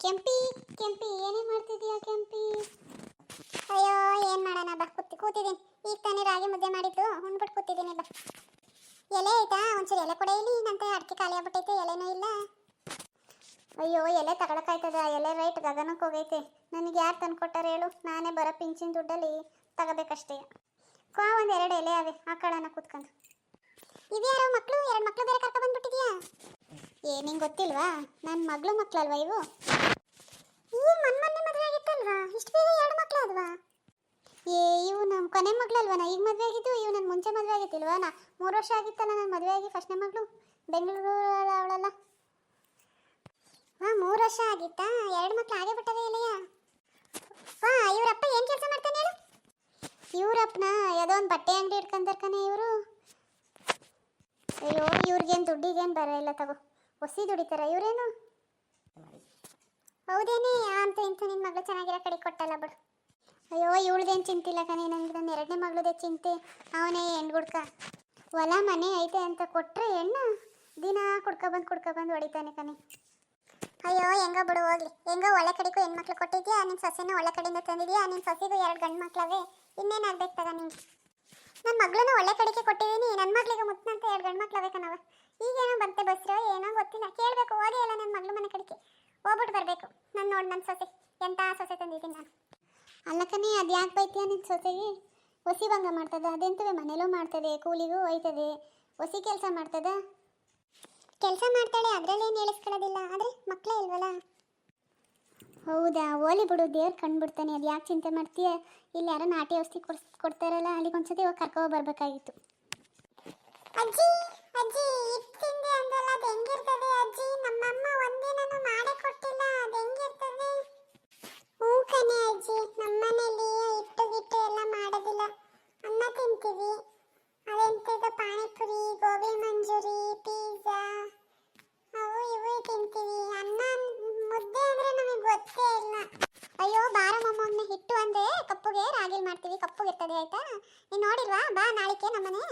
ಕೆಂಪಿ ಕೆಂಪಿ ಏನೇ ಮಾಡ್ತಿದೀಯಾ ಕೆಂಪಿ? ಅಯ್ಯೋ ಏನ್ ಮಾಡೋಣ ಬಾ, ಕೂತಿದ್ದೀನಿ. ಈಗ ತಾನೇ ರಾಗಿ ಮುದ್ದೆ ಮಾಡಿದ್ದು ಉಂಡ್ಬಿಟ್ಟು ಕೂತಿದ್ದೀನಿ ಬಾ. ಎಲೆ ಆಯ್ತಾ? ಒಂಚೂರು ಎಲೆ ಕೊಡೆ. ಇಲ್ಲಿ ನಂತೆ ಅಡಿಕೆ ಖಾಲಿ ಆಗ್ಬಿಟ್ಟೈತೆ, ಎಲೆನೂ ಇಲ್ಲ. ಅಯ್ಯೋ ಎಲೆ ತಗೊಳಕಾಯ್ತದ? ಎಲೆ ರೈಟ್ ಗಗನಕ್ಕೆ ಹೋಗೈತೆ. ನನಗೆ ಯಾರು ತಂದು ಕೊಟ್ಟಾರ ಹೇಳು? ನಾನೇ ಬರೋ ಪಿಂಚಿನ ದುಡ್ಡಲ್ಲಿ ತಗೋಬೇಕಷ್ಟೇ. ಒಂದೆರಡು ಎಲೆ ಅವೆ, ಹಾಕೊಳ್ಳೋಣ ಕೂತ್ಕೊಂಡು. ಇವ್ಯಾರೋ ಮಕ್ಕಳು, ಎರಡು ಮಕ್ಕಳು ಬೇರೆ ಕರ್ಕೊ ಬಂದ್ಬಿಟ್ಟಿದ್ಯಾ? ನಿಂಗೆ ಗೊತ್ತಿಲ್ವಾ? ನನ್ನ ಮಗಳು ಮಕ್ಕಳಲ್ವಾ ಇವು? ಈಗ ಮೊನ್ನೆ ಮದುವೆ ಆಗಿತ್ತಲ್ವಾ? ಇಷ್ಟು ಬೇಗ ಎರಡು ಮಕ್ಕಳು ಅಲ್ವಾ? ಇವು ನಮ್ಮ ಕೊನೆ ಮಗಳಲ್ವಾ? ಈಗ ಮದುವೆ ಆಗಿದ್ದು. ಇವು ನನ್ನ ಮುಂಚೆ ಮದುವೆ ಆಗಿತ್ತಿಲ್ವಾ? 3 ವರ್ಷ ಆಗಿತ್ತಲ್ಲ ನನ್ನ ಮದುವೆ ಆಗಿ. ಫಸ್ಟ್ನೇ ಮಗಳು ಬೆಂಗಳೂರು ಅವಳಲ್ಲ. 3 ವರ್ಷ ಆಗಿತ್ತಾ? 2 ಮಕ್ಕಳು ಆಗೇ ಬಿಟ್ಟವೆ ಇಲ್ಲಿಯ. ಇವ್ರಪ್ಪ ಏನು ಕೆಲಸ ಮಾಡ್ತಾನೆ ಹೇಳು? ಇವ್ರಪ್ಪನ ಯಾವುದೋ ಒಂದು ಬಟ್ಟೆ ಅಂಗಡಿ ಇಟ್ಕೊಂಡರ್ಕನೆ ಇವರು. ಅಯ್ಯೋ ಇವ್ರಿಗೇನು ದುಡ್ಡಿಗೇನು ಬರ ಇಲ್ಲ ತಗೋ, ಹೊಸಿ ದುಡಿತಾರ ಇವರೇನು? ಹೌದೇನೆ ಅಂತ ಇಂತ ನಿನ್ನ ಮಗಳು ಚೆನ್ನಾಗಿರೋ ಕಡೆ ಕೊಟ್ಟಲ್ಲ ಬಿಡು. ಅಯ್ಯೋ ಇವಳ್ದೇನು ಚಿಂತಿಲ್ಲ ಕಣೆ, ನನಗೆ ನನ್ನ 2ನೇ ಮಗಳದೇ ಚಿಂತೆ. ಅವನೇ ಹೆಣ್ಗುಡ್ಕ ಹೊಲ ಮನೆ ಐತೆ ಅಂತ ಕೊಟ್ಟರೆ ಹೆಣ್ಣು ದಿನ ಕುಡ್ಕೊಬಂದು ಹೊಡಿತಾನೆ ಕಣೆ. ಅಯ್ಯೋ ಹೆಂಗೋ ಬಿಡು ಹೋಗ್ಲಿ. ಹೆಂಗೋ ಒಳ್ಳೆ ಕಡೆಗೂ ಹೆಣ್ಮಕ್ಳು ಕೊಟ್ಟಿದ್ಯಾ, ನಿನ್ನ ಸೊಸೆನೂ ಒಳ್ಳೆ ಕಡೆಯಿಂದ ತಂದಿದ್ಯಾ. ನಿನ್ನ ಸೊಸೆಗೂ 2 ಗಂಡು ಮಕ್ಳವೆ, ಇನ್ನೇನಾಗ್ಬೇಕು ತಗ ನಿಂಗೆ? ನನ್ನ ಮಗಳನ್ನ ಒಳ್ಳೆ ಕಡೆಗೆ ಕೊಟ್ಟಿದ್ದೀನಿ. ನನ್ನ ಮಗಳಿಗೆ ಮುತ್ತಂತ 2 ಗಂಡು ಮಕ್ಳವೆ ಕಣವ. ಈಗೇನೋ ಬಂತೆ ಬಸ್ರೋ ಏನೋ ಗೊತ್ತಿಲ್ಲ, ಕೇಳಬೇಕು. ಹೋಗೇ ಇಲ್ಲ ನನ್ನ ಮಗಳು ಮನೆ ಕಡೆಗೆ, ಹೋಗ್ಬಿಟ್ಟು ಬರಬೇಕು. ನಾನು ನೋಡಿ ನನ್ನ ಸೊಸೆ ಎಂಥ ಸೊಸೆ ತಂದಿದ್ದೀನಿ ನಾನು. ಅಲ್ಲ ಕಣೆ, ಅದು ಯಾಕೆ ಬೈತೀಯ? ನಿನ್ನ ಸೊಸೆಗೆ ಹೊಸಿ ಭಂಗ ಮಾಡ್ತದ? ಅದೆಂತವೇ ಮನೇಲೂ ಮಾಡ್ತದೆ, ಕೂಲಿಗೂ ಹೋಯ್ತದೆ, ಹೊಸಿ ಕೆಲಸ ಮಾಡ್ತದ. ಕೆಲಸ ಮಾಡ್ತಾಳೆ, ಅದರಲ್ಲೇನು ಹೇಳಿಸ್ಕೊಳ್ಳೋದಿಲ್ಲ. ಆದರೆ ಮಕ್ಕಳೇ ಇಲ್ವಲ್ಲ. ಹೌದಾ? ಓಲಿ ಬಿಡು, ದೇವ್ರು ಕಂಡುಬಿಡ್ತಾನೆ. ಅದು ಯಾಕೆ ಚಿಂತೆ ಮಾಡ್ತೀಯ? ಇಲ್ಲಿ ಯಾರೋ ನಾಟಿ ಔಷಧಿ ಕೊಡ್ತಾರಲ್ಲ, ಅಲ್ಲಿಗೆ ಒಂದ್ಸತಿ ಹೋಗಿ ಕರ್ಕೊ ಬರಬೇಕಾಗಿತ್ತು. ಅಜ್ಜಿ ಅಜ್ಜಿ ಇತ್ತಿಂದೆ ಅಂದಲ್ಲ, ಅದು ಹೆಂಗಿರ್ತದೆ ಅಜ್ಜಿ? ನಮ್ಮಮ್ಮ ಒಂದಿನೂ ಮಾಡೇ ಕೊಟ್ಟಿಲ್ಲ, ಅದು ಹೆಂಗಿರ್ತದೆ? ಹ್ಞೂ ಕಣೆ ಅಜ್ಜಿ, ನಮ್ಮನೇಲಿ ಹಿಟ್ಟು ಎಲ್ಲ ಮಾಡೋದಿಲ್ಲ. ಅನ್ನ ತಿಂತೀವಿ. ಅದೆಂತಿದ್ದು ಪಾನಿಪುರಿ, ಗೋಬಿ ಮಂಚೂರಿ, ಪಿಜ್ಜಾ ಅವು ಇವು ತಿಂತೀವಿ. ಅನ್ನ ಮುದ್ದೆ ಅಂದರೆ ನಮಗೆ ಗೊತ್ತೇ ಇಲ್ಲ. ಅಯ್ಯೋ ಬಾರಮ್ಮ, ಒಮ್ಮೆ ಹಿಟ್ಟು ಅಂದರೆ ಕಪ್ಪುಗೆ ರಾಗಿಲ್ ಮಾಡ್ತೀವಿ, ಕಪ್ಪುಗಿರ್ತದೆ ಆಯ್ತಾ? ನೀನು ನೋಡಿಲ್ವಾ? ಬಾ ನಾಳಿಕೆ ನಮ್ಮನೆ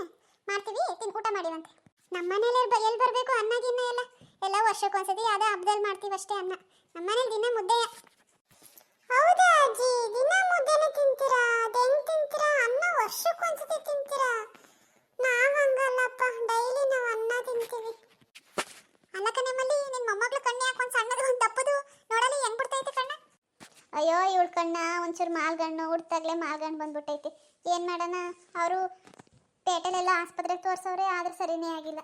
ಮಾಡ್ತೀವಿ, ಊಟ ಮಾಡಿವಂತೆ. ನಮ್ಮನೇಲಿ ಎಲ್ಲಿ ಬರಬೇಕು ಅನ್ನ ಗಿನ್ನ ಎಲ್ಲ ವರ್ಷಕ್ಕೊಂದ್ಸತಿ ಯಾವುದೋ ಹಬ್ಬದಲ್ಲಿ ಮಾಡ್ತೀವಿ ಅಷ್ಟೇ ಅನ್ನ. ನಮ್ಮನೇಲಿ ದಿನ ಮುದ್ದೆ. ಹೌದಾ ಅಜ್ಜಿ? ದಿನ ಮುದ್ದೆನೇ ತಿಂತೀರಾ? ಅದು ಹೆಂಗೆ ತಿಂತೀರಾ? ಅನ್ನ ವರ್ಷಕ್ಕೊಂದ್ಸತಿ ತಿಂತೀರಾ? ನಾವು ಹಂಗಲ್ಲಪ್ಪ, ಡೈಲಿ ನಾವು ಅನ್ನ ತಿಂತೀವಿ. ಅಲ್ಲಕ್ಕ ನಿಮ್ಮಲ್ಲಿ ನಿನ್ನ ಮೊಮ್ಮಗಳು ಕಣ್ಣು ಯಾಕೆ ಒಂದು ಸಣ್ಣದು ಒಂದು ದಪ್ಪದು ನೋಡಲಿ ಹೆಂಗ್ ಬಿಡ್ತೈತೆ ಕಣ್ಣ? ಅಯ್ಯೋ ಇವಳ ಕಣ್ಣ ಒಂಚೂರು ಮಾಲ್ಗಣ್ಣು ಹುಡ್ತಾಗ್ಲೇ ಮಾಲ್ಗಣ್ಣು ಬಂದ್ಬಿಟ್ಟೈತೆ. ಏನು ಮಾಡೋಣ? ಅವರು ಪೇಟೆಲೆಲ್ಲ ಆಸ್ಪತ್ರೆಗೆ ತೋರಿಸೋರೆ, ಆದ್ರೆ ಸರಿನೇ ಆಗಿಲ್ಲ.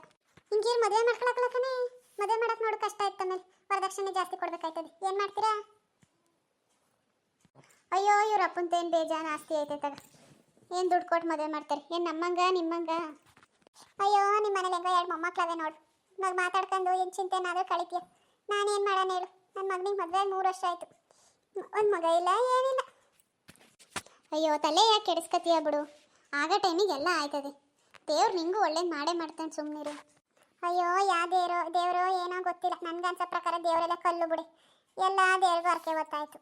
ಹಿಂಗೇನು ಮದುವೆ ಮಾಡ್ಕೊಳಕ್ಕಲಕ್ಕನೇ? ಮದುವೆ ಮಾಡಕ್ಕೆ ನೋಡು ಕಷ್ಟ ಆಯ್ತು. ಆಮೇಲೆ ವರದಕ್ಷಿಣೆ ಜಾಸ್ತಿ ಕೊಡ್ಬೇಕಾಯ್ತದೆ. ಏನು ಮಾಡ್ತೀರಾ? ಅಯ್ಯೋ ಇವ್ರ ಅಪ್ಪಂತೇನು ಬೇಜಾನು ಆಸ್ತಿ ಐತೆ ತಗ, ಏನು ದುಡ್ಡು ಕೊಟ್ಟು ಮದುವೆ ಮಾಡ್ತಾರೆ? ಏನು ನಮ್ಮಂಗ ನಿಮ್ಮಂಗ? ಅಯ್ಯೋ ನಿಮ್ಮ ಮನೇಲಿ ಹೆಂಗೋ 2 ಮೊಮ್ಮಕ್ಳವೆ ನೋಡು. ನಾವು ಮಾತಾಡ್ಕೊಂಡು ಏನು ಚಿಂತೆನಾದರೂ ಕಳಿತೀಯ. ನಾನೇನು ಮಾಡೋಣ ಹೇಳು? ನನ್ನ ಮಗನಿಗೆ ಮದುವೆ 3 ವರ್ಷ ಆಯಿತು, ಒಂದು ಮಗ ಇಲ್ಲ, ಏನಿಲ್ಲ. ಅಯ್ಯೋ ತಲೆ ಯಾಕೆ ಕೆಡಿಸ್ಕತೀಯ ಬಿಡು, ಆಗ ಟೈಮಿಗೆ ಎಲ್ಲ ಆಯ್ತದೆ. ದೇವ್ರು ನಿಂಗೂ ಒಳ್ಳೇದು ಮಾಡೇ ಮಾಡ್ತಾನೆ, ಸುಮ್ಮನಿರು. ಅಯ್ಯೋ ದೇವರು ಏನೋ ಗೊತ್ತಿಲ್ಲ. ನನಗನ್ಸೋ ಪ್ರಕಾರ ದೇವರೆಲ್ಲ ಕಲ್ಲು ಬಿಡಿ. ಎಲ್ಲ ದೇವ್ರಿಗೂ ಅರ್ಕೆ ಗೊತ್ತಾಯಿತು.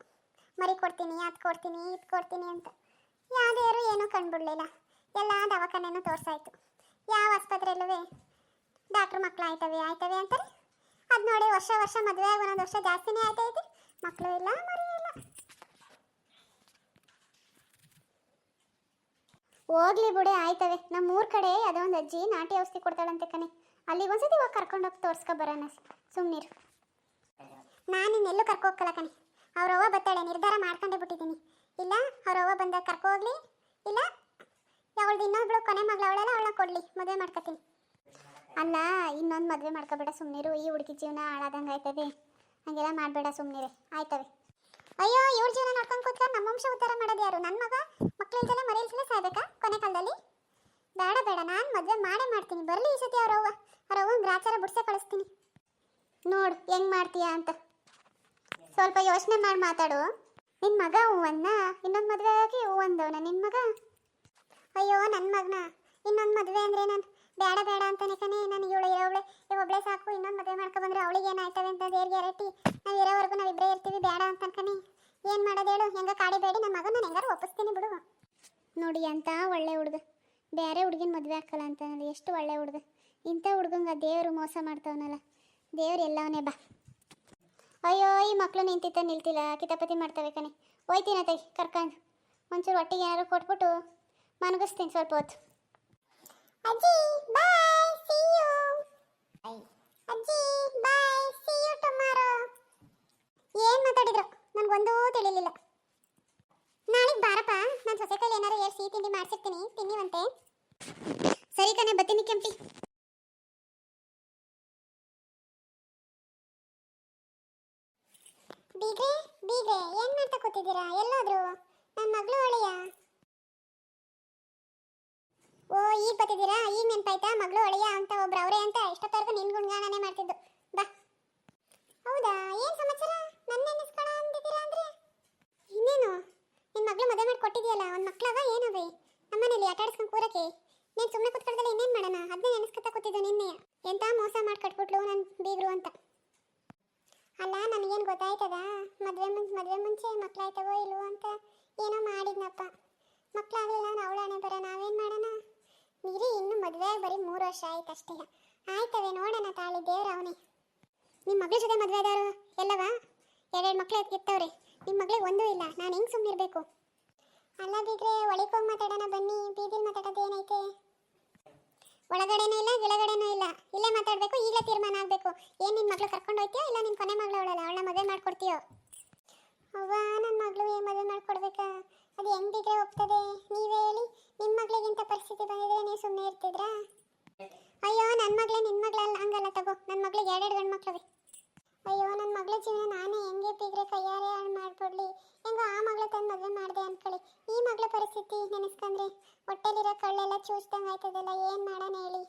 ಮರಿ ಕೊಡ್ತೀನಿ, ಅದು ಕೊಡ್ತೀನಿ, ಇದು ಕೊಡ್ತೀನಿ ಅಂತ. ಯಾವ ದೇವರು ಏನೂ ಕಂಡುಬಿಡ್ಲಿಲ್ಲ. ಎಲ್ಲ ದವಾಖಾನೆನೂ ತೋರಿಸಾಯ್ತು. ಯಾವ ಆಸ್ಪತ್ರೆಯಲ್ಲೂ ಡಾಕ್ಟ್ರು ಮಕ್ಕಳು ಆಯ್ತವೆ ಅಂತಾರೆ. ಅದು ನೋಡಿ ವರ್ಷ ಮದುವೆ ಆಗಿ 1 ವರ್ಷ ಜಾಸ್ತಿನೇ ಆಯ್ತೈತಿ, ಮಕ್ಕಳು ಇಲ್ಲ, ಮರಿ ಇಲ್ಲ. ಹೋಗ್ಲಿ ಬಿಡಿ, ಆಯ್ತವೆ. ನಮ್ಮ ಊರ ಕಡೆ ಯಾವುದೋ ಒಂದು ಅಜ್ಜಿ ನಾಟಿ ಔಷಧಿ ಕೊಡ್ತಾಳಂತೆ ಕಣೆ, ಅಲ್ಲಿಗೆ ಒಂದ್ಸತಿ ಹೋಗಿ ಕರ್ಕೊಂಡೋಗಿ ತೋರಿಸ್ಕೊ ಬರೋಣ. ಸುಮ್ಮನಿರು. ನಾನು ಇನ್ನೆಲ್ಲೂ ಕರ್ಕೊ ಹೋಗಲ್ಲ ಕಣೆ. ಅವ್ರವ್ವ ಬತ್ತಾಳೆ, ನಿರ್ಧಾರ ಮಾಡ್ಕೊಂಡೇ ಬಿಟ್ಟಿದ್ದೀನಿ. ಇಲ್ಲ ಅವ್ರವ್ವ ಬಂದಾಗ ಕರ್ಕೊ ಹೋಗ್ಲಿ, ಇಲ್ಲ ಅವಳದು ಇನ್ನೊಬ್ಳು ಕೊನೆ ಮಗಳು ಅವಳಲ್ಲ, ಅವಳನ್ನ ಕೊಡಲಿ, ಮದುವೆ ಮಾಡ್ಕೊತೀನಿ. ಅಲ್ಲ ಇನ್ನೊಂದು ಮದುವೆ ಮಾಡ್ಕೊಬೇಡ, ಸುಮ್ಮನಿರು. ಈ ಹುಡುಗಿ ಜೀವನ ಹಾಳಾದಂಗೆ ಆಯ್ತದೆ. ಹಂಗೆಲ್ಲ ಮಾಡಬೇಡ, ಸುಮ್ಮನಿರೆ, ಆಯ್ತವೆ. ಅಯ್ಯೋ ಇವ್ರ ಜೀವನ ನೋಡ್ಕೊಂಡು ಕೂತ್ಕೊಂಡು ನಮ್ಮ ವಂಶ ಉದ್ಧಾರ ಮಾಡೋದು ಯಾರು? ನನ್ನ ಮಗ ಮಕ್ಕಳಿಲ್ದಲೆ ಮರಿಲ್ಸಲೇ ಸಾಯ್ಬೇಕಾ ಕೊನೆ ಕಾಲದಲ್ಲಿ? ಬೇಡ, ನಾನು ಮದುವೆ ಮಾಡೇ ಮಾಡ್ತೀನಿ. ಬರಲಿ ಈ ಸತಿ ಅವ್ರವ್ವನ ಗ್ರಾಚಾರ ಬಿಡ್ಸೇ ಕಳಿಸ್ತೀನಿ. ನೋಡು ಹೆಂಗೆ ಮಾಡ್ತೀಯಾ ಅಂತ ಸ್ವಲ್ಪ ಯೋಚನೆ ಮಾಡಿ ಮಾತಾಡು. ನಿನ್ನ ಮಗ ಹೂವನ್ನ ಇನ್ನೊಂದು ಮದುವೆ ಆಗಿ ಹೂವಂದವನ ನಿನ್ನ ಮಗ? ಅಯ್ಯೋ ನನ್ನ ಮಗನ ಇನ್ನೊಂದು ಮದುವೆ ಅಂದರೆ ನಾನು ಬೇಡ ಅಂತಾನೆ ಕಣೆ. ನಾನು ಒಬ್ಬಳೇ ಸಾಕು. ಇನ್ನೊಂದು ಮದುವೆ ಮಾಡ್ಕೊಬಂದ್ರೆ ಅವಳಿಗೆ ಏನಾಯ್ತವೆ ಅಂತ ದೇವ್ರ ಗ್ಯಾರಂಟಿ. ನಾವು ಇರೋವರೆಗೂ ನಾವಿಬ್ಬರೇ ಇರ್ತೀವಿ, ಬೇಡ ಅಂತ ಕಣೆ. ಏನು ಮಾಡೋದು ಹೇಳು? ಹೆಂಗ ಕಾಡಿಬೇಡಿ, ನನ್ನ ಮಗನ ನಾನು ಹೆಂಗಾರು ಒಪ್ಪಿಸ್ತೀನಿ ಬಿಡು. ನೋಡಿ ಅಂತ ಒಳ್ಳೆ ಹುಡುಗ, ಬೇರೆ ಹುಡುಗಿನ ಮದುವೆ ಹಾಕಲ್ಲ ಅಂತ ನೋಡಿ, ಎಷ್ಟು ಒಳ್ಳೆ ಹುಡುಗ. ಇಂಥ ಹುಡುಗಂಗೆ ದೇವರು ಮೋಸ ಮಾಡ್ತಾವನಲ್ಲ, ದೇವ್ರು ಎಲ್ಲವನೇ ಬಾ. ಅಯ್ಯೋ ಈ ಮಕ್ಕಳು ನಿಂತಿತ್ತ ನಿಲ್ತಿಲ್ಲ ಕಿತಾಪತಿ ಮಾಡ್ತವೆ ಕಣೆ. ಹೋಯ್ತೀನಿ ತೈ ಕರ್ಕೊಂಡು ಒಂಚೂರು ಒಟ್ಟಿಗೆ ಏನಾದ್ರು ಕೊಟ್ಬಿಟ್ಟು ಮನಗಿಸ್ತೀನಿ ಸ್ವಲ್ಪ ಹೊತ್ತು. ಅಜ್ಜಿ ಬಾಯ್ ಸಿ ಯು. ಅಜ್ಜಿ ಬಾಯ್ ಸಿ ಯು ಟುಮಾರೋ. ಏನು ಮಾತಾಡಿದ್ರು ನನಗೊಂದೂ ತಿಳಿಲಿಲ್ಲ. ನಾಳೆಗೆ ಬಾರಪ್ಪ, ನಾನು ಸೊಸೆ ಕೈಲಿ ಏನಾರು ಸಿಹಿ ತಿಂಡಿ ಮಾಡಿಸಿರ್ತೀನಿ ತಿನ್ನಿವಂತೆ. ಸರಿ ಕಣೆ ಬತ್ತೀನಿ ಕೆಂಪಿ. ಬೀಗ್ರೆ ಬೀಗ್ರೆ ಏನ್ ಮಾಡ್ತಾ ಕೂತಿದ್ದೀರಾ? ಎಲ್ಲೋದ್ರು ನನ್ನ ಮಗಳು ಒಳೆಯ? ಓ ಈಗ ಬತ್ತಿದ್ದೀರಾ? ಈಗ ನೆನ್ಪಾಯ್ತಾ ಮಗಳು ಒಳೆಯ ಅಂತ ಒಬ್ರು ಅವರೇ ಅಂತ ಇಷ್ಟೊತ್ತವರೆಗೂ ನಿನ್ ಗುಣಗಾನನೇ ಮಾಡ್ತಿದ್ದು. ಬಾ. ಹೌದಾ, ಏನ್ ಸಮಾಚಾರ? ನನ್ನ ನೆನೆಸ್ಕೊಳ ಅಂದಿದ್ದೀರಾ ಅಂದ್ರೆ ಇನ್ನೇನು ನಿನ್ ಮಗಳು ಮದುವೆ ಮಾಡಿ ಕೊಟ್ಟಿದ್ಯಲ್ಲ, ಒಂದ್ ಮಕ್ಳವ ಏನವೆ ನಮ್ಮನೇಲಿ ಆಟ ಆಡಿಸ್ಕೊಂಡು ಕೂರಕ್ಕೆ? ನೀನ್ ಸುಮ್ಮನೆ ಕೂತ್ಕೊಳ್ದಲ್ಲ ಇನ್ನೇನ್ ಮಾಡೋಣ? ಅದನ್ನೇ ನೆನೆಸ್ಕೊತಾ ಕೂತಿದ್ದು ನಿನ್ನೆ. ಎಂತ ಮೋಸ ಮಾಡಿ ಕಟ್ಬಿಟ್ಲು ನನ್ ಬೀಗ್ರು ಅಂತ. ಅಲ್ಲ ನನಗೇನು ಗೊತ್ತಾಯ್ತದ? ಮದುವೆ ಮುಂಚೆ ಮಕ್ಕಳಾಯ್ತವೋ ಇಲ್ವೋ ಅಂತ ಏನೋ ಮಾಡಿದ್ನಪ್ಪ. ಮಕ್ಕಳಾಗಲಿಲ್ಲ ಅವಳಾಣೆ ಬರ, ನಾವೇನು ಮಾಡೋಣ? ನೀರಿ ಇನ್ನು ಮದುವೆ ಬರೀ 3 ವರ್ಷ ಆಯ್ತು ಅಷ್ಟೇ. ಆಯ್ತವೆ ನೋಡೋಣ ತಾಳಿ ದೇವ್ರ ಅವನೇ. ನಿಮ್ಮ ಮಗಳ ಜೊತೆ ಮದುವೆ ಆದವರು ಎಲ್ಲವ 2 ಮಕ್ಳು ಎತ್ತಿತ್ತವ್ರೆ. ನಿಮ್ಮ ಮಗಳಿಗೆ ಒಂದೂ ಇಲ್ಲ. ನಾನು ಹೆಂಗೆ ಸುಮ್ಮನಿರ್ಬೇಕು? ಅಲ್ಲ ಬಿಗ್ರೆ ಒಳಗೋಗಿ ಮಾತಾಡೋಣ ಬನ್ನಿ. ಬೀದಿಲಿ ಮಾತಾಡೋದು ಏನೈತೆ? ಒಳಗಡೆನೂ ಇಲ್ಲ ಗಿಳಗಡೆನೂ ಇಲ್ಲ, ಇಲ್ಲೇ ಮಾತಾಡಬೇಕು. ಈಗಲೇ ತೀರ್ಮಾನ ಆಗಬೇಕು. ಏನು ನಿನ್ನ ಮಗಳು ಕರ್ಕೊಂಡು ಹೋಗ್ತೀಯೋ ಇಲ್ಲ ನಿನ್ನ ಕೊನೆ ಮಗಳು ಅವಳಲ್ಲ ಅವಳನ್ನ ಮದುವೆ ಮಾಡ್ಕೊಡ್ತೀಯೋ? ಅವ್ವ ನನ್ನ ಮಗಳು ಮದುವೆ ಮಾಡ್ಕೊಡ್ಬೇಕಾ? ಅದು ಹೆಂಗ್ ಬಿಗ್ರೆ ಒಪ್ತದೆ? ನೀವೇ ಹೇಳಿ. ನಿಮ್ಮ ಮಗಳಿಗಿಂತ ಪರಿಸ್ಥಿತಿ ಬಂದಿದ್ರೆ ನೀವು ಸುಮ್ಮನೆ ಇರ್ತಿದ್ರಾ? ಅಯ್ಯೋ ನನ್ನ ಮಗಳೇ ನಿನ್ನ ಮಗಳಲ್ಲ, ಹಂಗಲ್ಲ ತಗೋ. ನನ್ನ ಮಗಳಿಗೆ 2 ಗಂಡು ಮಕ್ಕಳವೆ. ಅಯ್ಯೋ ನನ್ನ ಮಗಳ ಜೀವನ ನಾನೇ ಹೆಂಗೆ ಬಿಗ್ರೆ ಕೈಯಾರೆ ಹಾಳು ಮಾಡ್ಕೊಡ್ಲಿ? ಹೆಂಗೋ ಆ ಮಗಳು ತಂದು ಮದುವೆ ಮಾಡಿದೆ ಅನ್ಕೊಳ್ಳಿ. ಈ ಮಗಳ ಪರಿಸ್ಥಿತಿ ನೆನೆಸ್ಕೊಂಡ್ರೆ ಹೊಟ್ಟೆಲಿರೋ ಕಳ್ಳೆಲ್ಲ ಚೂಸ್ದಂಗೆ ಆಯ್ತದಲ್ಲ. ಏನು ಮಾಡೋಣ ಹೇಳಿ?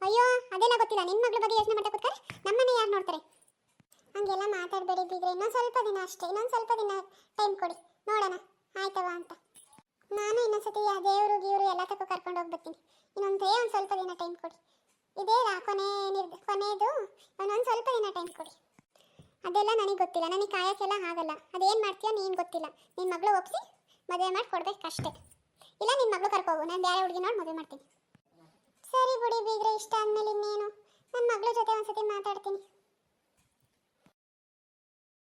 ಅಯ್ಯೋ ಅದೆಲ್ಲ ಗೊತ್ತಿಲ್ಲ. ನಿನ್ನ ಮಗಳ ಬಗ್ಗೆ ಯೋಚನೆ ಮಾಡ್ತಾ ಕೂತ್ತಾರೆ, ನಮ್ಮನೆ ಯಾರು ನೋಡ್ತಾರೆ? ಹಂಗೆಲ್ಲ ಮಾತಾಡಬೇಡಿ ಬಿಗ್ರೆ. ಇನ್ನೊಂದು ಸ್ವಲ್ಪ ದಿನ ಅಷ್ಟೇ, ಇನ್ನೊಂದು ಸ್ವಲ್ಪ ದಿನ ಟೈಮ್ ಕೊಡಿ, ನೋಡೋಣ ಆಯ್ತವ ಅಂತ. ನಾನು ಇನ್ನೊಂದ್ಸತಿ ಆ ದೇವರು ಗೀವರು ಎಲ್ಲ ತಗೋ ಕರ್ಕೊಂಡು ಹೋಗ್ಬರ್ತೀನಿ. ಇನ್ನೊಂದು ಸ್ವಲ್ಪ ದಿನ ಟೈಮ್ ಕೊಡಿ. ಇದೇ ಕೊನೆಯದು. ಇನ್ನೊಂದು ಸ್ವಲ್ಪ ದಿನ ಟೈಮ್ ಕೊಡಿ. ಅದೆಲ್ಲ ನನಗೆ ಗೊತ್ತಿಲ್ಲ, ನನಗೆ ಕಾಯಕ್ಕೆಲ್ಲ ಆಗಲ್ಲ. ಅದೇನು ಮಾಡ್ತೀಯೋ ನೀನು ಗೊತ್ತಿಲ್ಲ. ನಿನ್ನ ಮಗಳು ಒಪ್ಪಿಸಿ ಮದುವೆ ಮಾಡಿ ಕೊಡ್ಬೇಕಷ್ಟೇ. ಇಲ್ಲ ನಿನ್ನ ಮಗಳು ಕರ್ಕೋಗು, ನಾನು ಬೇರೆ ಹುಡುಗಿ ನೋಡಿ ಮದುವೆ ಮಾಡ್ತೀನಿ. ಸರಿ ಬಿಡಿ ಬೀಗ್ರೆ, ಇಷ್ಟ ಆದಮೇಲೆ ಇನ್ನೇನು. ನನ್ನ ಮಗಳ ಜೊತೆ ಒಂದ್ಸತಿ ಮಾತಾಡ್ತೀನಿ.